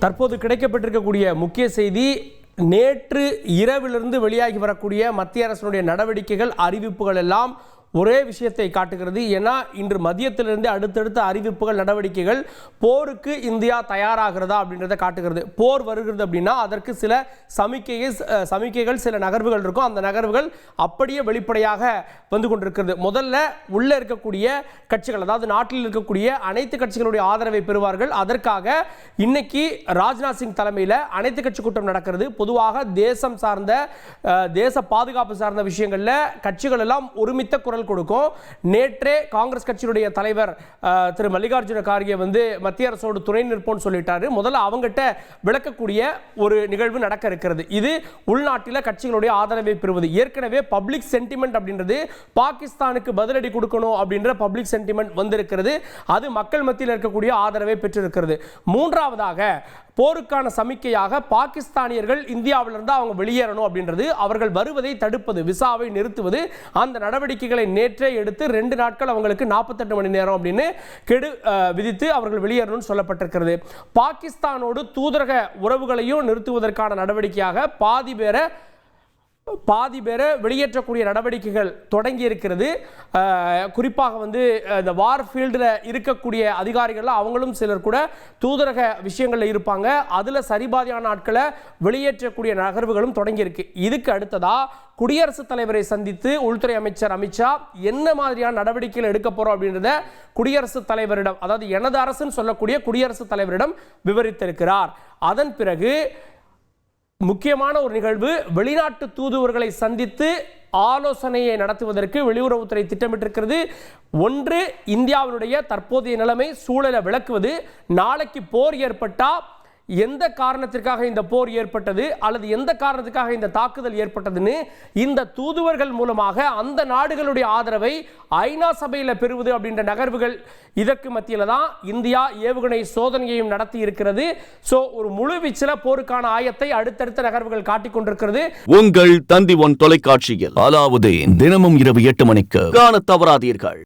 தற்போது கிடைக்கப்பட்டிருக்கக்கூடிய முக்கிய செய்தி, நேற்று இரவிலிருந்து வெளியாகி வரக்கூடிய மத்திய அரசினுடைய நடவடிக்கைகள், அறிவிப்புகள் எல்லாம் ஒரே விஷயத்தை காட்டுகிறது. ஏன்னா இன்று மதியத்திலிருந்து அடுத்தடுத்த அறிவிப்புகள், நடவடிக்கைகள் போருக்கு இந்தியா தயாராகிறதா அப்படின்றத காட்டுகிறது. போர் வருகிறது அப்படின்னா அதற்கு சில சமிக்கைகள், சில நகர்வுகள் இருக்கும். அந்த நகர்வுகள் அப்படியே வெளிப்படையாக வந்து கொண்டிருக்கிறது. முதல்ல உள்ள இருக்கக்கூடிய கட்சிகள், அதாவது நாட்டில் இருக்கக்கூடிய அனைத்து கட்சிகளுடைய ஆதரவை பெறுவார்கள். அதற்காக இன்னைக்கு ராஜ்நாத் சிங் தலைமையில் அனைத்து கட்சி கூட்டம் நடக்கிறது. பொதுவாக தேசம் சார்ந்த, தேச பாதுகாப்பு சார்ந்த விஷயங்கள்ல கட்சிகள் எல்லாம் ஒருமித்த குரல் கொடுக்கும். நேற்றே காங்கிரஸ் கட்சியுடைய தலைவர் திரு மல்லிகார்ஜுன கார்கே வந்து மத்திய அரசோடு துணை நிற்போம்னு சொல்லிட்டாரு. முதல்ல அவங்ககிட்ட விளக்கக்கூடிய ஒரு நிகழ்வு நடக்க இருக்கிறது. இது உள்நாட்டில் கட்சிகளுடைய ஆதரவை பெறுவது. ஏற்கனவே பப்ளிக் சென்டிமெண்ட் அப்படின்றது பாகிஸ்தானுக்கு பதிலடி கொடுக்கணும் அப்படின்ற பப்ளிக் சென்டிமெண்ட் வந்திருக்கிறது. அது மக்கள் மத்தியில் இருக்கக்கூடிய ஆதரவை பெற்றிருக்கிறது. மூன்றாவதாக போருக்கான சமிக்கையாக பாகிஸ்தானியர்கள் இந்தியாவிலிருந்து அவங்க வெளியேறணும் அப்படின்றது, அவர்கள் வருவதை தடுப்பது, விசாவை நிறுத்துவது, அந்த நடவடிக்கைகளை நேற்றே எடுத்து 2 நாட்கள் அவங்களுக்கு 48 மணி நேரம் அப்படின்னு கெடு விதித்து அவர்கள் வெளியேறணும்னு சொல்லப்பட்டிருக்கிறது. பாகிஸ்தானோடு தூதரக உறவுகளையும் நிறுத்துவதற்கான நடவடிக்கையாக பாதி பேரை வெளியேற்றக்கூடிய நடவடிக்கைகள் தொடங்கி இருக்கிறது. குறிப்பாக வந்து இந்த வார் ஃபீல்டில் இருக்கக்கூடிய அதிகாரிகள் அவங்களும் சிலர் கூட தூதரக விஷயங்களில் இருப்பாங்க. அதில் சரிபாதியான ஆட்களை வெளியேற்றக்கூடிய நகர்வுகளும் தொடங்கி இருக்கு. இதுக்கு அடுத்ததா குடியரசுத் தலைவரை சந்தித்து உள்துறை அமைச்சர் அமித்ஷா என்ன மாதிரியான நடவடிக்கைகள் எடுக்க போறோம் அப்படின்றத குடியரசுத் தலைவரிடம், அதாவது எனது அரசுன்னு சொல்லக்கூடிய குடியரசுத் தலைவரிடம் விவரித்திருக்கிறார். அதன் பிறகு முக்கியமான ஒரு நிகழ்வு, வெளிநாட்டு தூதுவர்களை சந்தித்து ஆலோசனையை நடத்துவதற்கு வெளியுறவுத்துறை திட்டமிட்டிருக்கிறது. ஒன்று, இந்தியாவினுடைய தற்போதைய நிலைமை, சூழலை விளக்குவது. நாளைக்கு போர் ஏற்பட்டா எந்த காரணத்திற்காக இந்த போர் ஏற்பட்டது அல்லது எந்த காரணத்துக்காக இந்த தாக்குதல் ஏற்பட்டதுன்னு இந்த தூதுவர்கள் மூலமாக அந்த நாடுகளுடைய ஆதரவை ஐநா சபையில் பெறுவது அப்படின்ற நகர்வுகள், இதற்கு மத்தியில் தான் இந்தியா ஏவுகணை சோதனையையும் நடத்தி இருக்கிறது. சோ ஒரு முழு வீச்சில போருக்கான ஆயத்தை அடுத்தடுத்த நகர்வுகள் காட்டிக் கொண்டிருக்கிறது. உங்கள் தந்தி ஒன் தொலைக்காட்சியில் அலாவுதீன் தினமும் இரவு 8 மணிக்கு காண தவறாதீர்கள்.